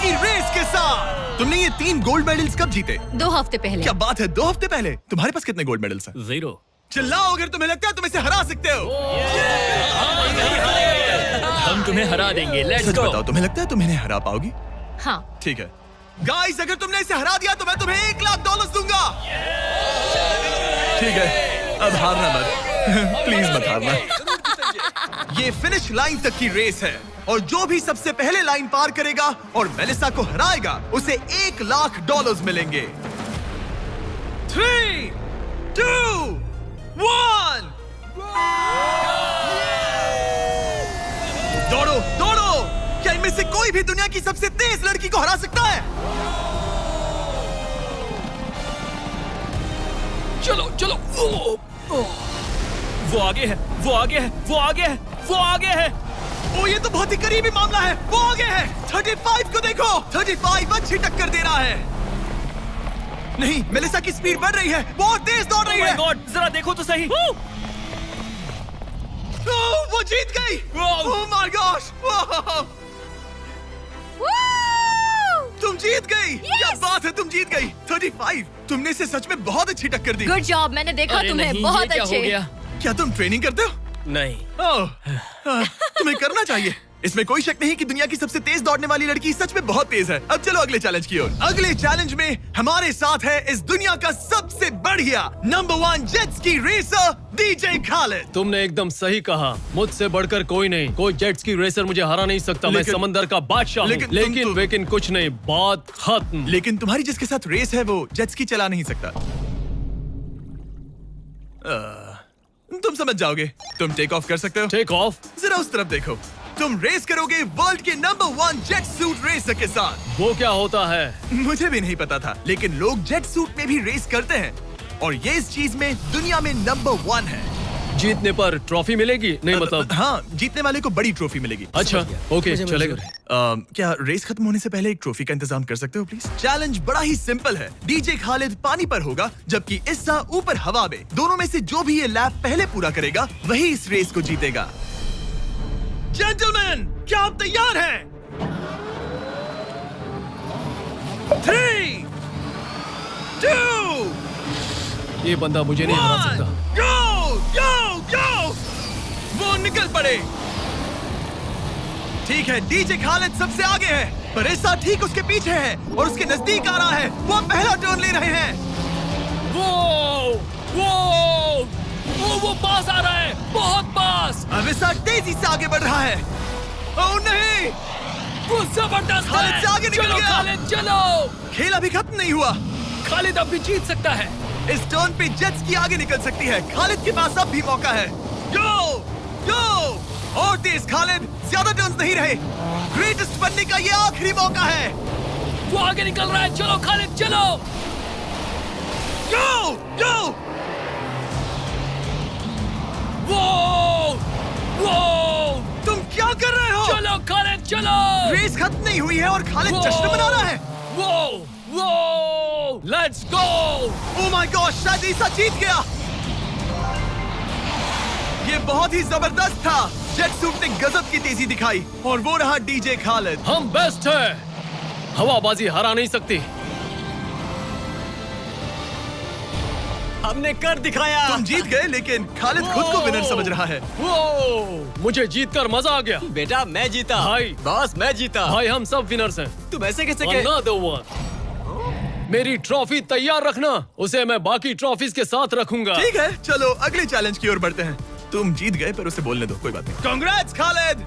की रेस के साथ। तुमने ये 3 गोल्ड मेडल्स कब जीते? 2 हफ्ते पहले। क्या बात है, 2 हफ्ते पहले? तुम्हारे पास कितने गोल्ड मेडल्स हैं? 0। चिल्लाओ अगर तुम्हें लगता है तुम इसे हरा सकते हो। हम तुम्हें हरा देंगे, लेट्स सच गो। बताओ, तुम्हें लगता है तुम इन्हें हरा पाओगी? हाँ। ठीक है गाइस, अगर तुमने इसे हरा दिया तो मैं तुम्हें $1,00,000 दूंगा। ठीक है, अब हारना मत। प्लीज मत हारना। ये फिनिश लाइन तक की रेस है और जो भी सबसे पहले लाइन पार करेगा और मेलिसा को हराएगा उसे $1,00,000 मिलेंगे। 3, 2, 1 दौड़ो दौड़ो। क्या इनमें से कोई भी दुनिया की सबसे तेज लड़की को हरा सकता है? चलो चलो। वो आगे है, वो आगे है, वो आगे है, वो आगे है। ओ, ये तो बहुत ही करीबी मामला है। वो आगे है। 35 को देखो, 35 अच्छी टक्कर दे रहा है। नहीं, मेलिसा की स्पीड बढ़ रही है, बहुत तेज दौड़ रही है। गॉड, जरा देखो तो सही। वो जीत गई। ओह माय गॉश, तुम जीत गई। क्या बात है, तुम जीत गई। 35, तुमने इसे सच में बहुत अच्छी टक्कर दी। गुड जॉब, मैंने देखा अरे तुम्हें नहीं, बहुत ये क्या अच्छे। हो गया? क्या तुम ट्रेनिंग करते हो? नहीं। तुम्हें करना चाहिए। इसमें कोई शक नहीं कि दुनिया की सबसे तेज दौड़ने वाली लड़की सच में बहुत तेज है। अब चलो अगले चैलेंज की ओर। अगले चैलेंज में हमारे साथ है इस दुनिया का सबसे बढ़िया नंबर 1 जेट्स की रेसर डीजे खालिद। तुमने एकदम सही कहा, मुझसे बढ़कर कोई नहीं। कोई जेट्स की रेसर मुझे हरा नहीं सकता। मैं समंदर का बादशाह हूँ। लेकिन कुछ नहीं, बात खत्म। लेकिन तुम्हारी जिसके साथ रेस है वो जेट्स की चला नहीं सकता। तुम समझ जाओगे। तुम टेक ऑफ कर सकते हो। Take off? जरा उस तरफ देखो। तुम रेस करोगे वर्ल्ड के नंबर 1 जेट सूट रेसर के साथ। वो क्या होता है? मुझे भी नहीं पता था, लेकिन लोग जेट सूट में भी रेस करते हैं और ये इस चीज में दुनिया में नंबर 1 है। जीतने पर ट्रॉफी मिलेगी? नहीं मतलब हाँ, जीतने वाले को बड़ी ट्रॉफी मिलेगी। अच्छा, ओके, चलेगा। क्या रेस खत्म होने से पहले एक ट्रॉफी का इंतजाम कर सकते हो प्लीज? चैलेंज बड़ा ही सिंपल है। डीजे खालिद पानी पर होगा जबकि इस्सा ऊपर हवा में। दोनों में से जो भी ये लैप पहले पूरा करेगा वही इस रेस को जीतेगा। जेंटलमैन, क्या आप तैयार हैं? 3, 2, ये बंदा मुझे नहीं हरा सकता। गो गो गो। वो निकल पड़े। ठीक है, डीजे खालिद सबसे आगे है पर इस्सा ठीक उसके पीछे है और उसके नजदीक आ रहा है। वो पहला टर्न ले रहे हैं। वो पास आ रहा है, बहुत पास। अब इस्सा तेजी से आगे बढ़ रहा है। ओह नहीं, वो जबरदस्त खालिद है। से आगे निकल चलो गया। खालिद, चलो। खेल अभी खत्म नहीं हुआ। खालिद अब भी जीत सकता है। इस टर्न पे जेट्स की आगे निकल सकती है। खालिद के पास अब भी मौका है। गो गो और तेज खालिद, ज्यादा टर्न्स नहीं रहे। ग्रेटेस्ट बनने का ये आखिरी मौका है। वो आगे निकल रहा है। चलो खालिद, चलो। गो गो। वो तुम क्या कर रहे हो? चलो खालिद, चलो। रेस खत्म नहीं हुई है और खालिद जश्न मना रहा है। वो let's go. Oh my God, शायद ईसा जीत गया। ये बहुत ही जबरदस्त था। जेट सूट ने गजब की तेजी दिखाई और वो रहा डीजे खालिद। हम बेस्ट है। हवाबाजी हरा नहीं सकती। हमने कर दिखाया। तुम जीत गए लेकिन खालिद खुद को विनर समझ रहा है। मुझे जीतकर मजा आ गया। बेटा मैं जीता। भाई। बॉस मैं जीता। भाई हम सब विनर्स हैं। तुम ऐसे कैसे कह? Another one। मेरी ट्रॉफी तैयार रखना, उसे मैं बाकी ट्रॉफीज के साथ रखूंगा। ठीक है, चलो अगले चैलेंज की ओर बढ़ते हैं। तुम जीत गए पर उसे बोलने दो, कोई बात नहीं। कांग्रेट्स खालिद।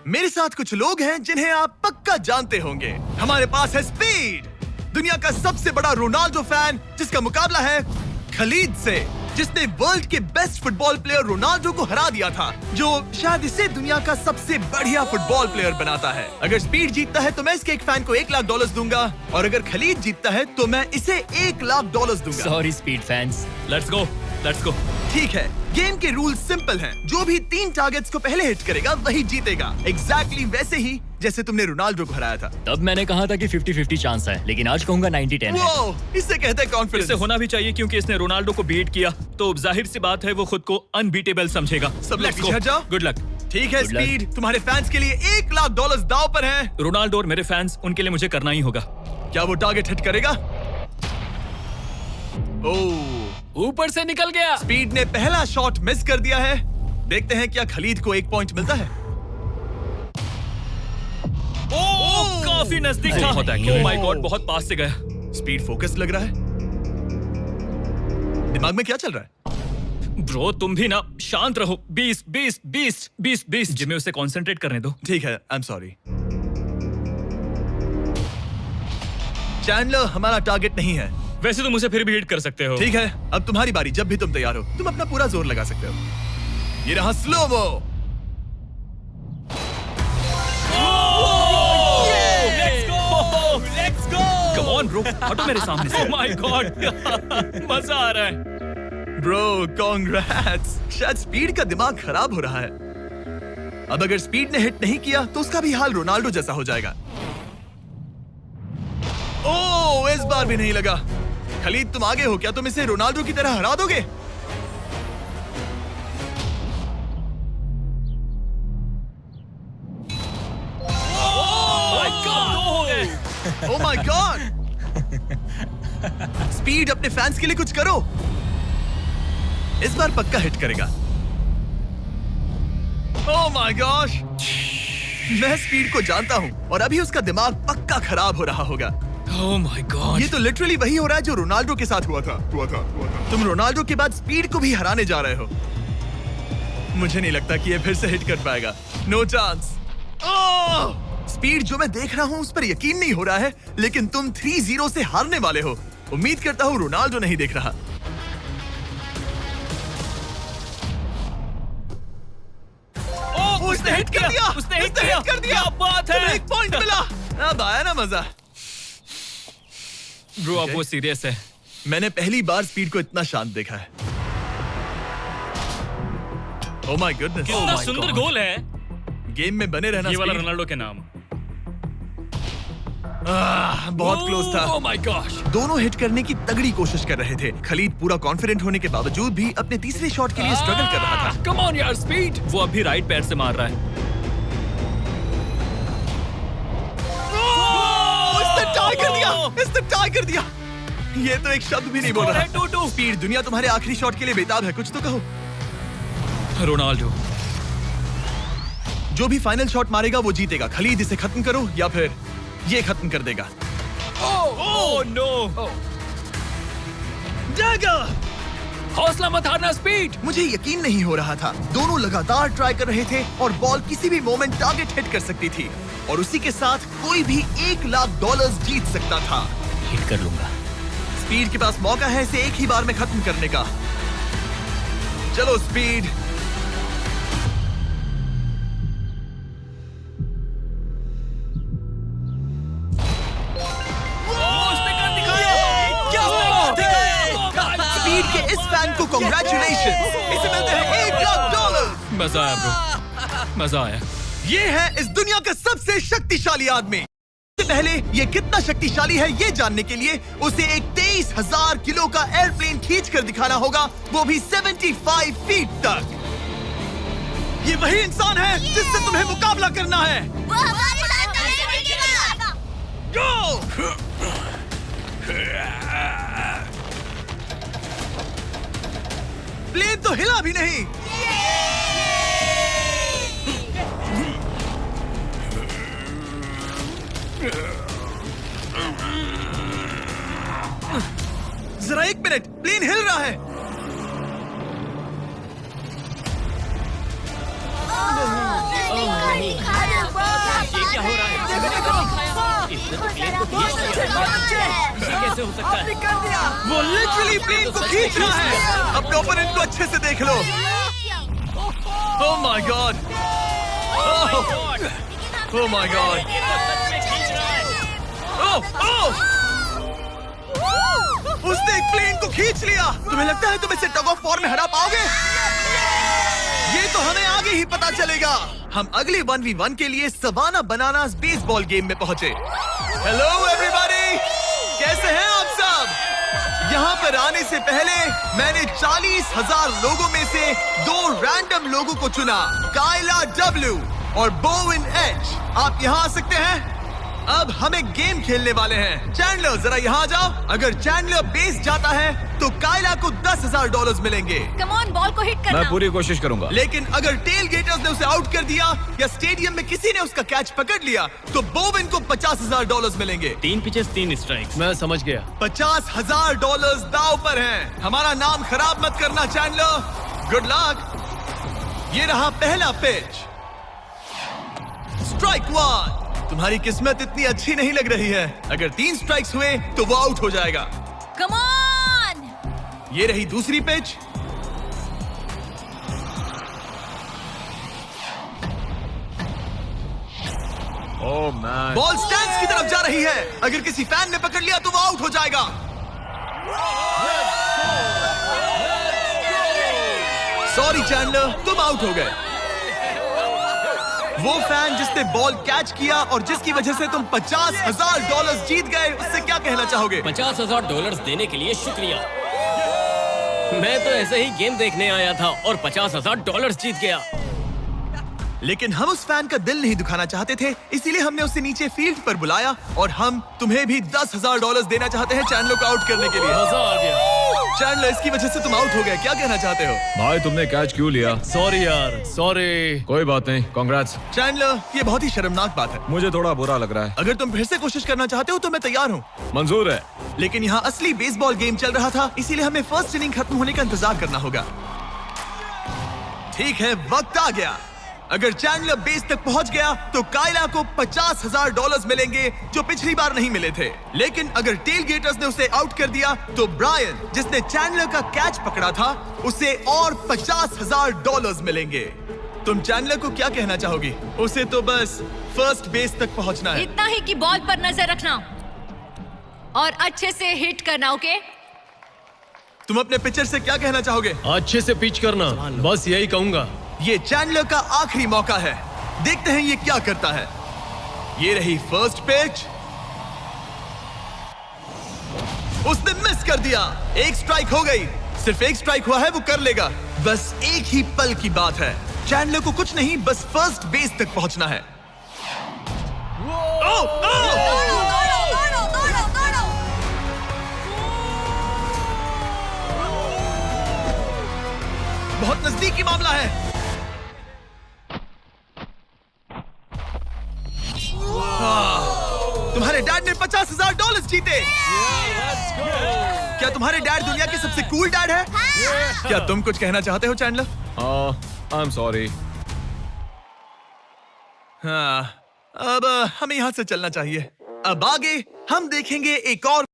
मेरे साथ कुछ लोग हैं जिन्हें आप पक्का जानते होंगे। हमारे पास है स्पीड, दुनिया का सबसे बड़ा रोनाल्डो फैन जिसका मुकाबला है खलीद से, जिसने वर्ल्ड के बेस्ट फुटबॉल प्लेयर रोनाल्डो को हरा दिया था, जो शायद इसे दुनिया का सबसे बढ़िया फुटबॉल प्लेयर बनाता है। अगर स्पीड जीतता है तो मैं इसके एक फैन को $1,00,000 दूंगा और अगर खलीद जीतता है तो मैं इसे $1,00,000 दूंगा। Sorry speed fans, let's go, let's go. ठीक है, गेम के रूल सिंपल हैं। जो भी 3 टारगेट्स को पहले हिट करेगा वही जीतेगा। एग्जैक्टली वैसे ही जैसे तुमने रोनाल्डो को हराया था। तब मैंने कहा था कि 50-50 चांस है, लेकिन आज कहूंगा 90-10 है। वो इससे कहते हैं कॉन्फिडेंस। इसे होना भी चाहिए क्योंकि इसने रोनाल्डो को बीट किया, तो जाहिर सी बात है वो खुद को अनबीटेबल समझेगा। सब लोग पीछे हट जाओ। Good luck. ठीक है Good luck. स्पीड, तुम्हारे फैंस के लिए $1,00,000 दांव पर हैं। रोनाल्डो और मेरे फैंस, उनके लिए मुझे करना ही होगा। क्या वो टारगेट हिट करेगा? ओह, ऊपर से निकल गया। स्पीड ने पहला शॉट मिस कर दिया है। देखते हैं क्या खलीद को 1 पॉइंट मिलता है। ओह, काफी नजदीक था। बहुत एक्यूरेट। ओह माय गॉड, बहुत पास से गया। स्पीड फोकस लग रहा है। दिमाग में क्या चल रहा है? ब्रो, तुम भी ना शांत रहो। 20 जिम्मे उसे कंसंट्रेट करने दो। ठीक है, आई एम सॉरी। चैंडलर हमारा टारगेट नहीं है। वैसे तुम उसे फिर भी हिट कर सकते हो। ठीक है, अब तुम्हारी बारी। जब भी तुम तैयार हो, तुम अपना पूरा जोर लगा सकते हो। ये रहा slomo. Let's go. Come on bro, हटो मेरे सामने से। ओह माय गॉड, मजा आ रहा है। Bro congrats. शायद स्पीड का दिमाग खराब हो रहा है। अब अगर स्पीड ने हिट नहीं किया तो उसका भी हाल रोनाल्डो जैसा हो जाएगा। ओह, इस बार भी नहीं लगा। खलीद, तुम आगे हो क्या? तुम इसे रोनाल्डो की तरह हरा दोगे? ओह माय गॉड। स्पीड, अपने फैंस के लिए कुछ करो। इस बार पक्का हिट करेगा। ओह माय गॉश, मैं स्पीड को जानता हूं और अभी उसका दिमाग पक्का खराब हो रहा होगा। ओह माय गॉड, ये तो लिटरली वही हो रहा है जो रोनाल्डो के साथ हुआ था। तुम रोनाल्डो के बाद स्पीड को भी हराने जा रहे हो। मुझे नहीं लगता कि ये फिर से हिट कर पाएगा। No chance. स्पीड, जो मैं देख रहा हूं उस पर यकीन नहीं हो रहा है, लेकिन तुम 3-0 से हारने वाले हो। उम्मीद करता हूं रोनाल्डो नहीं देख रहा। उसने हिट कर दिया। उसने हिट कर दिया। क्या बात है। 1 पॉइंट मिला। अब आया ना मजा। ब्रो, अब वो सीरियस है। मैंने पहली बार स्पीड को इतना शांत देखा है। Oh my goodness. कितना सुंदर गोल है। गेम में बने रहना। ये वाला स्पीड। रोनाल्डो के नाम। बहुत क्लोज था। Oh my gosh. दोनों हिट करने की तगड़ी कोशिश कर रहे थे। खलीद पूरा कॉन्फिडेंट होने के बावजूद भी अपने तीसरे शॉट के लिए स्ट्रगल कर रहा था। कम ऑन यार स्पीड। वो अभी राइट पैर से मार रहा है। इसने टाई कर दिया। इसने टाई कर दिया। ये तो एक शब्द भी नहीं बोल रहा। 2-2। स्पीड, दुनिया तुम्हारे आखिरी शॉट के लिए बेताब है। कुछ तो कहो। रोनाल्डो जो भी फाइनल शॉट मारेगा वो जीतेगा। खलीद, इसे खत्म करो या फिर ये खत्म कर देगा। Oh no. डैगर! हौसला मत हारना स्पीड। मुझे यकीन नहीं हो रहा था। दोनों लगातार ट्राई कर रहे थे और बॉल किसी भी मोमेंट टारगेट हिट कर सकती थी और उसी के साथ कोई भी $1,00,000 जीत सकता था। हिट कर लूंगा। स्पीड के पास मौका है इसे एक ही बार में खत्म करने का। चलो स्पीड। स्पीड के इस फैन को कांग्रेचुलेशन। इसे मिलते हैं $1,00,000। मजा आया ब्रो, मजा आया। ये है इस दुनिया का सबसे शक्तिशाली आदमी। सबसे पहले ये कितना शक्तिशाली है ये जानने के लिए उसे एक 23,000 किलो का एयरप्लेन खींच कर दिखाना होगा, वो भी 75 फीट तक। ये वही इंसान है जिससे तुम्हें मुकाबला करना है। वो हमारे साथ नहीं टिकेगा। गो! प्लेन तो हिला भी नहीं। जरा 1 मिनट, प्लेन हिल रहा है। ये क्या हो रहा है? कैसे हो सकता है? वो लिटरली प्लेन को खींच रहा है। अपने ओपोनेंट को अच्छे से देख लो। Oh my god. Oh my god. Oh! उसने एक प्लेन को खींच लिया। तुम्हें लगता है तुम इसे टग ऑफ वॉर में हरा पाओगे? ये तो हमें आगे ही पता चलेगा। हम अगले 1v1 के लिए सवाना बनानास बेसबॉल गेम में पहुंचे। हेलो एवरीबॉडी, कैसे हैं आप सब? यहाँ पर आने से पहले मैंने 40,000 लोगों में से 2 रैंडम लोगों को चुना, काइला W और बोविन H। आप यहाँ आ सकते हैं। अब हम एक गेम खेलने वाले हैं। चैंडलर जरा यहाँ आ जाओ। अगर चैंडलर बेस जाता है तो काइला को $10,000 मिलेंगे। कम ऑन, बॉल को हिट करना। मैं पूरी कोशिश करूंगा। लेकिन अगर टेल गेटर्स ने उसे आउट कर दिया या स्टेडियम में किसी ने उसका कैच पकड़ लिया तो बोविन को $50,000 मिलेंगे। 3 पिचेस 3 स्ट्राइक्स। मैं समझ गया। $50,000 दाव पर हैं। हमारा नाम खराब मत करना चैंडलर। Good luck. ये रहा पहला पिच। स्ट्राइक 1। तुम्हारी किस्मत इतनी अच्छी नहीं लग रही है। अगर 3 स्ट्राइक्स हुए तो वो आउट हो जाएगा। Come on. ये रही दूसरी pitch. Oh man. Ball stands की तरफ जा रही है। अगर किसी फैन ने पकड़ लिया तो वो आउट हो जाएगा। सॉरी चैंडलर, तुम आउट हो गए। वो फैन जिसने बॉल कैच किया और जिसकी वजह से तुम $50,000 जीत गए, उससे क्या कहना चाहोगे? $50,000 देने के लिए शुक्रिया। मैं तो ऐसे ही गेम देखने आया था और $50,000 जीत गया। लेकिन हम उस फैन का दिल नहीं दुखाना चाहते थे, इसीलिए हमने उसे नीचे फील्ड पर बुलाया और हम तुम्हें भी $10,000 देना चाहते हैं चैंडलर को आउट करने के लिए। मजा आ गया। चैंडलर, इसकी वजह से तुम आउट हो गए, क्या कहना चाहते हो? भाई तुमने कैच क्यों लिया? सॉरी यार, सॉरी। कोई बात नहीं, कांग्रेट्स। चैंडलर, ये बहुत ही शर्मनाक बात है। मुझे थोड़ा बुरा लग रहा है। अगर तुम फिर से कोशिश करना चाहते हो तो मैं तैयार हूँ। मंजूर है। लेकिन यहाँ असली बेसबॉल गेम चल रहा था, इसीलिए हमें फर्स्ट इनिंग खत्म होने का इंतजार करना होगा। ठीक है, वक्त आ गया। अगर चैंडलर बेस तक पहुंच गया तो काइला को $50,000 मिलेंगे जो पिछली बार नहीं मिले थे। लेकिन अगर टेल गेटर्स ने उसे आउट कर दिया तो ब्रायन, जिसने चैंडलर का कैच पकड़ा था, उसे और $50,000 मिलेंगे। तुम चैंडलर को क्या कहना चाहोगी? उसे तो बस फर्स्ट बेस तक पहुंचना है। इतना ही कि बॉल पर नजर रखना और अच्छे से हिट करना। ओके? तुम अपने पिचर से क्या कहना चाहोगे? अच्छे से पिच करना, बस यही कहूंगा। ये चैंडलर का आखिरी मौका है। देखते हैं ये क्या करता है। ये रही फर्स्ट पिच। उसने मिस कर दिया। एक स्ट्राइक हो गई। सिर्फ एक स्ट्राइक हुआ है, वो कर लेगा। बस एक ही पल की बात है। चैंडलर को कुछ नहीं, बस फर्स्ट बेस तक पहुंचना है। दौड़ो, दौड़ो, दौड़ो, दौड़ो। बहुत नजदीकी मामला है। तुम्हारे डैड ने $50,000 जीते। क्या तुम्हारे डैड दुनिया के सबसे कूल डैड है? क्या तुम कुछ कहना चाहते हो चैंडलर? I am sorry. हाँ, अब हमें यहाँ से चलना चाहिए। अब आगे हम देखेंगे एक और